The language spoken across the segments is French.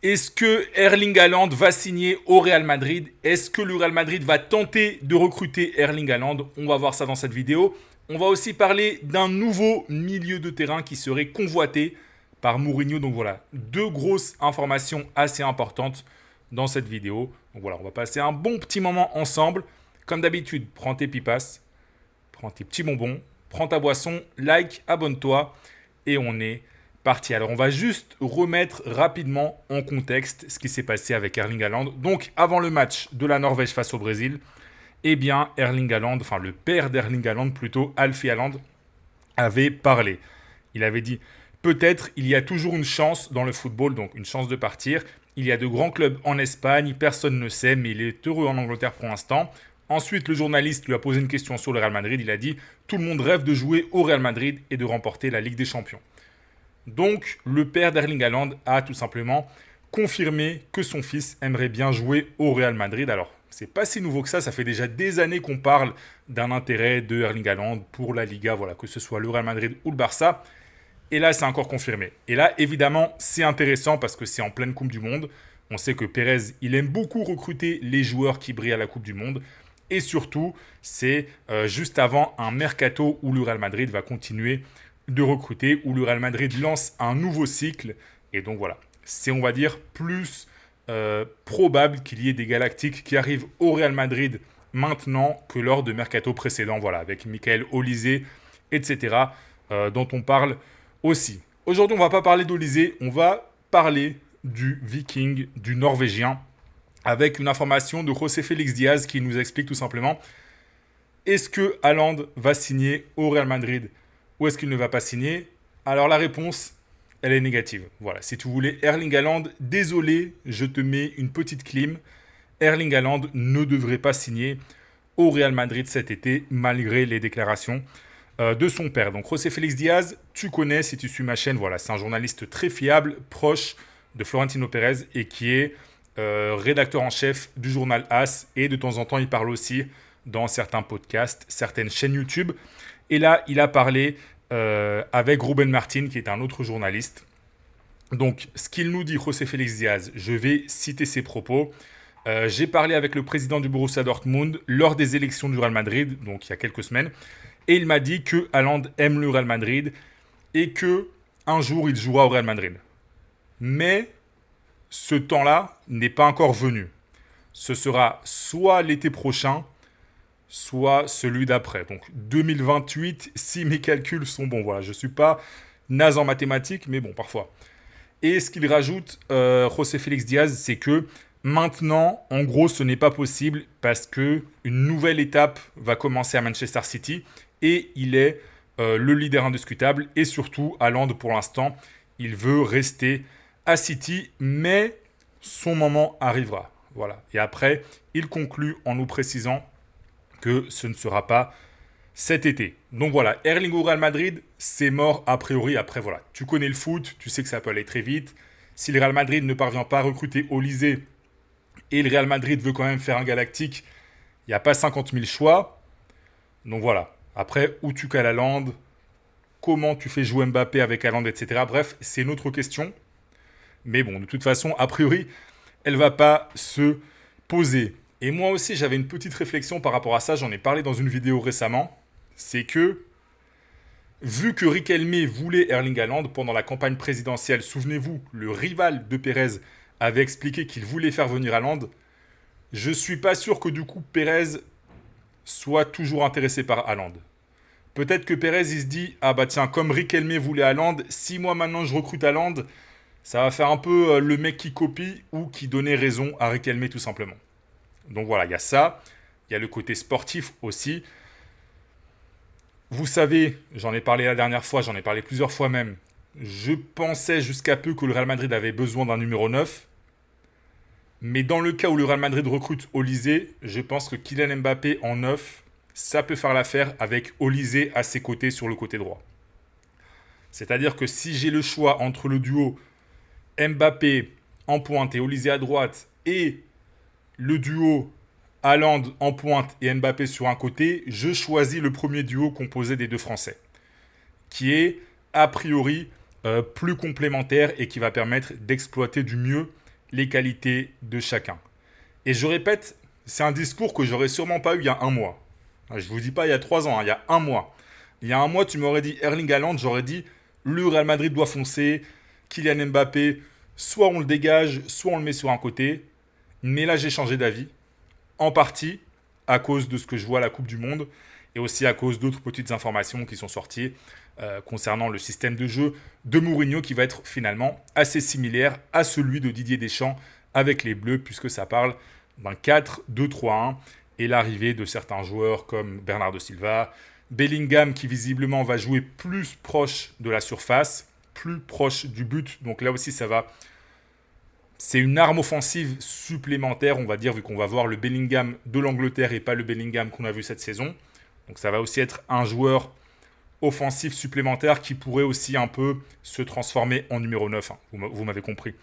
Est-ce que Erling Haaland va signer au Real Madrid? Est-ce que le Real Madrid va tenter de recruter Erling Haaland? On va voir ça dans cette vidéo. On va aussi parler d'un nouveau milieu de terrain qui serait convoité par Mourinho. Donc voilà, deux grosses informations assez importantes dans cette vidéo. Donc voilà, on va passer un bon petit moment ensemble. Comme d'habitude, prends tes pipas, prends tes petits bonbons, prends ta boisson, like, abonne-toi et on est parti. Alors on va juste remettre rapidement en contexte ce qui s'est passé avec Erling Haaland. Donc avant le match de la Norvège face au Brésil, eh bien Erling Haaland, enfin le père d'Erling Haaland plutôt, Alfie Haaland, avait parlé. Il avait dit peut-être il y a toujours une chance dans le football, donc une chance de partir. Il y a de grands clubs en Espagne, personne ne sait, mais il est heureux en Angleterre pour l'instant. Ensuite, le journaliste lui a posé une question sur le Real Madrid. Il a dit tout le monde rêve de jouer au Real Madrid et de remporter la Ligue des Champions. Donc, le père d'Erling Haaland a tout simplement confirmé que son fils aimerait bien jouer au Real Madrid. Alors, c'est pas si nouveau que ça fait déjà des années qu'on parle d'un intérêt de Erling Haaland pour la Liga, voilà, que ce soit le Real Madrid ou le Barça. Et là, c'est encore confirmé. Et là, évidemment, c'est intéressant parce que c'est en pleine Coupe du Monde. On sait que Pérez, il aime beaucoup recruter les joueurs qui brillent à la Coupe du Monde. Et surtout, c'est juste avant un mercato où le Real Madrid va continuer de recruter, où le Real Madrid lance un nouveau cycle. Et donc voilà, c'est on va dire plus probable qu'il y ait des Galactiques qui arrivent au Real Madrid maintenant que lors de mercato précédents, voilà, avec Michael Olise, etc., dont on parle aussi. Aujourd'hui, on ne va pas parler d'Olise, on va parler du Viking, du Norvégien, avec une information de José Félix Diaz qui nous explique tout simplement est-ce que Haaland va signer au Real Madrid ou est-ce qu'il ne va pas signer? Alors la réponse, elle est négative. Voilà, si tu voulais Erling Haaland, désolé, je te mets une petite clim. Erling Haaland ne devrait pas signer au Real Madrid cet été, malgré les déclarations de son père. Donc José Félix Diaz, tu connais si tu suis ma chaîne, voilà, c'est un journaliste très fiable, proche de Florentino Pérez et qui est rédacteur en chef du journal AS et de temps en temps il parle aussi dans certains podcasts, certaines chaînes YouTube. Et là, il a parlé avec Ruben Martin, qui est un autre journaliste. Donc, ce qu'il nous dit, José Félix Diaz, je vais citer ses propos. J'ai parlé avec le président du Borussia Dortmund lors des élections du Real Madrid, donc il y a quelques semaines, et il m'a dit que Haaland aime le Real Madrid et que un jour il jouera au Real Madrid. Mais ce temps-là n'est pas encore venu. Ce sera soit l'été prochain, soit celui d'après. Donc 2028, si mes calculs sont bons. Voilà, je ne suis pas naze en mathématiques, mais bon, parfois. Et ce qu'il rajoute, José Félix Diaz, c'est que maintenant, en gros, ce n'est pas possible parce que une nouvelle étape va commencer à Manchester City et il est le leader indiscutable. Et surtout, Haaland, pour l'instant, il veut rester à City, mais son moment arrivera. Voilà. Et après, il conclut en nous précisant que ce ne sera pas cet été. Donc voilà, Erling au Real Madrid, c'est mort a priori. Après voilà, tu connais le foot, tu sais que ça peut aller très vite. Si le Real Madrid ne parvient pas à recruter Olise et le Real Madrid veut quand même faire un galactique, il n'y a pas 50 000 choix. Donc voilà, après où tu cales Haaland, comment tu fais jouer Mbappé avec Haaland, etc. Bref, c'est une autre question. Mais bon, de toute façon, a priori, elle ne va pas se poser. Et moi aussi, j'avais une petite réflexion par rapport à ça, j'en ai parlé dans une vidéo récemment, c'est que, vu que Riquelme voulait Erling Haaland pendant la campagne présidentielle, souvenez-vous, le rival de Pérez avait expliqué qu'il voulait faire venir Haaland, je suis pas sûr que du coup Pérez soit toujours intéressé par Haaland. Peut-être que Pérez, il se dit, ah bah tiens, comme Riquelme voulait Haaland, si moi maintenant je recrute Haaland, ça va faire un peu le mec qui copie ou qui donnait raison à Riquelme tout simplement. Donc voilà, il y a ça. Il y a le côté sportif aussi. Vous savez, j'en ai parlé la dernière fois, j'en ai parlé plusieurs fois même. Je pensais jusqu'à peu que le Real Madrid avait besoin d'un numéro 9. Mais dans le cas où le Real Madrid recrute Olise, je pense que Kylian Mbappé en 9, ça peut faire l'affaire avec Olise à ses côtés sur le côté droit. C'est-à-dire que si j'ai le choix entre le duo Mbappé en pointe et Olise à droite et le duo Haaland en pointe et Mbappé sur un côté, je choisis le premier duo composé des deux Français, qui est a priori plus complémentaire et qui va permettre d'exploiter du mieux les qualités de chacun. Et je répète, c'est un discours que j'aurais sûrement pas eu il y a un mois. Je vous dis pas il y a 3 ans, il y a un mois. Il y a un mois, tu m'aurais dit Erling Haaland, j'aurais dit le Real Madrid doit foncer, Kylian Mbappé, soit on le dégage, soit on le met sur un côté. Mais là, j'ai changé d'avis, en partie à cause de ce que je vois à la Coupe du Monde et aussi à cause d'autres petites informations qui sont sorties concernant le système de jeu de Mourinho qui va être finalement assez similaire à celui de Didier Deschamps avec les Bleus, puisque ça parle d'un 4-2-3-1 et l'arrivée de certains joueurs comme Bernardo Silva, Bellingham qui visiblement va jouer plus proche de la surface, plus proche du but. Donc là aussi, c'est une arme offensive supplémentaire, on va dire, vu qu'on va voir le Bellingham de l'Angleterre et pas le Bellingham qu'on a vu cette saison. Donc ça va aussi être un joueur offensif supplémentaire qui pourrait aussi un peu se transformer en numéro 9. Hein. Vous m'avez compris.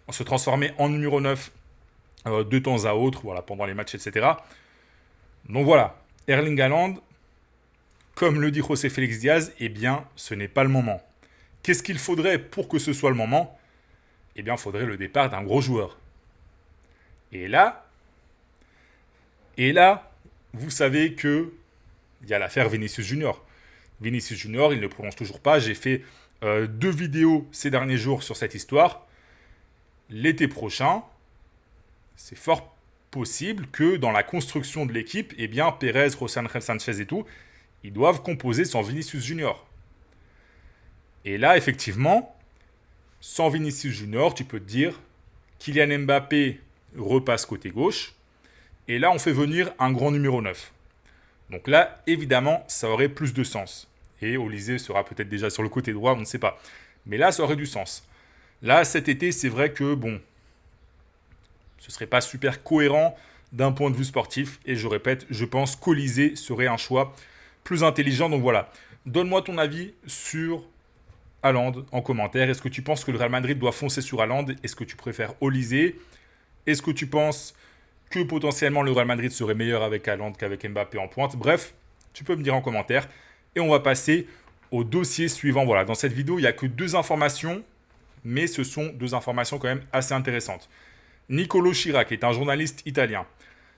Se transformer en numéro 9 de temps à autre, voilà, pendant les matchs, etc. Donc voilà, Erling Haaland, comme le dit José Félix Diaz, eh bien, ce n'est pas le moment. Qu'est-ce qu'il faudrait pour que ce soit le moment ? Eh bien, il faudrait le départ d'un gros joueur. Et là, vous savez qu'il y a l'affaire Vinicius Junior. Vinicius Junior, il ne prolonge toujours pas. J'ai fait 2 vidéos ces derniers jours sur cette histoire. L'été prochain, c'est fort possible que dans la construction de l'équipe, eh bien, Pérez, José Ángel Sánchez et tout, ils doivent composer sans Vinicius Junior. Et là, effectivement, sans Vinicius Junior, tu peux te dire, Kylian Mbappé repasse côté gauche, et là, on fait venir un grand numéro 9. Donc là, évidemment, ça aurait plus de sens. Et Olysée sera peut-être déjà sur le côté droit, on ne sait pas. Mais là, ça aurait du sens. Là, cet été, c'est vrai que, bon, ce ne serait pas super cohérent d'un point de vue sportif. Et je répète, je pense qu'Olysée serait un choix plus intelligent. Donc voilà, donne-moi ton avis sur Haaland en commentaire. Est-ce que tu penses que le Real Madrid doit foncer sur Haaland ? Est-ce que tu préfères Olysée ? Est-ce que tu penses que potentiellement le Real Madrid serait meilleur avec Haaland qu'avec Mbappé en pointe ? Bref, tu peux me dire en commentaire. Et on va passer au dossier suivant. Voilà, dans cette vidéo, il n'y a que 2 informations, mais ce sont 2 informations quand même assez intéressantes. Nicolo Schira, qui est un journaliste italien.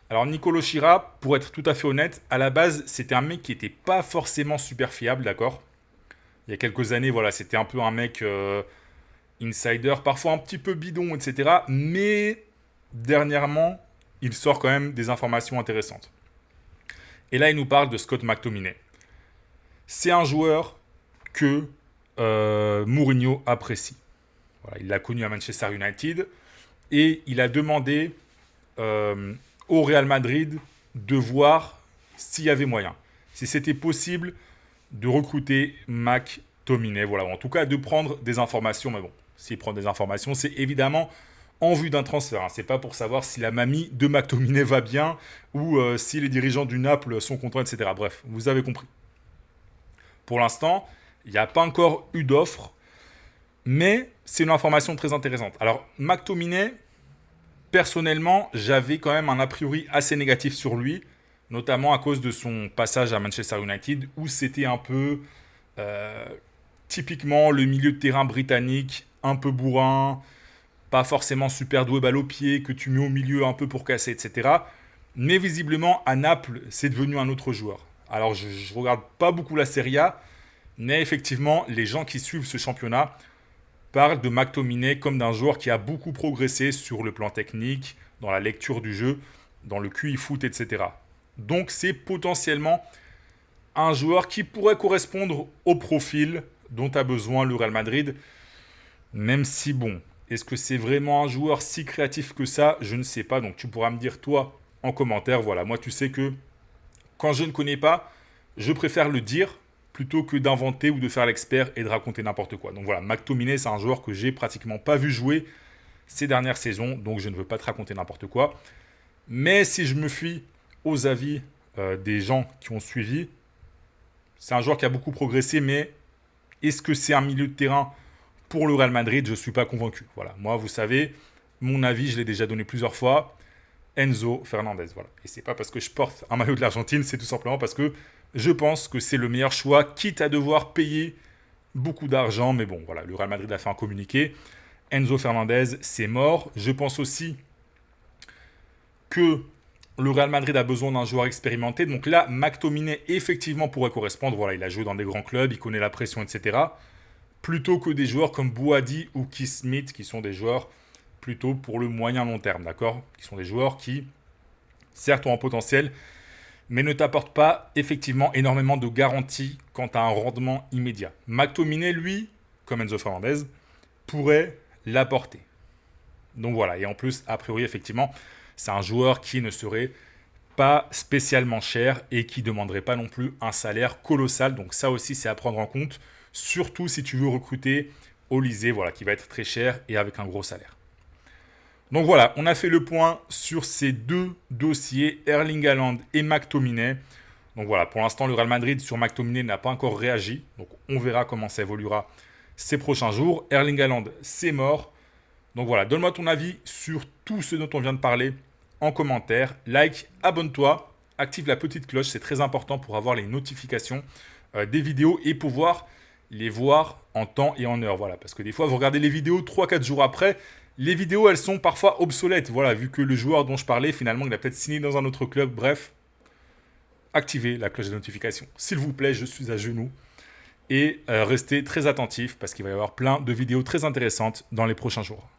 Alors Nicolo Schira, pour être tout à fait honnête, à la base, c'était un mec qui n'était pas forcément super fiable, d'accord ? Il y a quelques années, voilà, c'était un peu un mec insider, parfois un petit peu bidon, etc. Mais dernièrement, il sort quand même des informations intéressantes. Et là, il nous parle de Scott McTominay. C'est un joueur que Mourinho apprécie. Voilà, il l'a connu à Manchester United et il a demandé au Real Madrid de voir s'il y avait moyen, si c'était possible de recruter McTominay. Voilà, en tout cas de prendre des informations. Mais bon, s'il prend des informations, c'est évidemment en vue d'un transfert. Hein. C'est pas pour savoir si la mamie de McTominay va bien ou si les dirigeants du Naples sont contents, etc. Bref, vous avez compris. Pour l'instant, il n'y a pas encore eu d'offre, mais c'est une information très intéressante. Alors, McTominay, personnellement, j'avais quand même un a priori assez négatif sur lui, notamment à cause de son passage à Manchester United, où c'était un peu typiquement le milieu de terrain britannique, un peu bourrin, pas forcément super doué balle au pied, que tu mets au milieu un peu pour casser, etc. Mais visiblement, à Naples, c'est devenu un autre joueur. Alors, je ne regarde pas beaucoup la Serie A, mais effectivement, les gens qui suivent ce championnat parlent de McTominay comme d'un joueur qui a beaucoup progressé sur le plan technique, dans la lecture du jeu, dans le QI foot, etc. Donc, c'est potentiellement un joueur qui pourrait correspondre au profil dont a besoin le Real Madrid, même si, bon, est-ce que c'est vraiment un joueur si créatif que ça ? Je ne sais pas, donc tu pourras me dire, toi, en commentaire. Voilà, moi, tu sais que quand je ne connais pas, je préfère le dire plutôt que d'inventer ou de faire l'expert et de raconter n'importe quoi. Donc voilà, McTominay, c'est un joueur que j'ai pratiquement pas vu jouer ces dernières saisons, donc je ne veux pas te raconter n'importe quoi. Mais si je me fie aux avis des gens qui ont suivi, c'est un joueur qui a beaucoup progressé, mais est-ce que c'est un milieu de terrain pour le Real Madrid ? Je ne suis pas convaincu. Voilà, moi, vous savez, mon avis, je l'ai déjà donné plusieurs fois. Enzo Fernandez, voilà. Et c'est pas parce que je porte un maillot de l'Argentine, c'est tout simplement parce que je pense que c'est le meilleur choix, quitte à devoir payer beaucoup d'argent. Mais bon, voilà, le Real Madrid a fait un communiqué Enzo Fernandez, c'est mort. Je pense aussi que le Real Madrid a besoin d'un joueur expérimenté. Donc là, McTominay, effectivement, pourrait correspondre. Voilà, il a joué dans des grands clubs, il connaît la pression, etc. Plutôt que des joueurs comme Bouhaddi ou Keith Smith, qui sont des joueurs plutôt pour le moyen-long terme, d'accord? Qui sont des joueurs qui, certes, ont un potentiel, mais ne t'apportent pas, effectivement, énormément de garanties quant à un rendement immédiat. McTominay, lui, comme Enzo Fernandez, pourrait l'apporter. Donc voilà, et en plus, a priori, effectivement, c'est un joueur qui ne serait pas spécialement cher et qui ne demanderait pas non plus un salaire colossal. Donc ça aussi, c'est à prendre en compte, surtout si tu veux recruter Olysée, voilà, qui va être très cher et avec un gros salaire. Donc voilà, on a fait le point sur ces deux dossiers, Erling Haaland et McTominay. Donc voilà, pour l'instant, le Real Madrid sur McTominay n'a pas encore réagi. Donc on verra comment ça évoluera ces prochains jours. Erling Haaland, c'est mort. Donc voilà, donne-moi ton avis sur tout ce dont on vient de parler en commentaire. Like, abonne-toi, active la petite cloche, c'est très important pour avoir les notifications des vidéos et pouvoir les voir en temps et en heure. Voilà, parce que des fois, vous regardez les vidéos 3-4 jours après, les vidéos, elles sont parfois obsolètes. Voilà, vu que le joueur dont je parlais, finalement, il a peut-être signé dans un autre club. Bref, activez la cloche de notification. S'il vous plaît, je suis à genoux. Et restez très attentifs parce qu'il va y avoir plein de vidéos très intéressantes dans les prochains jours.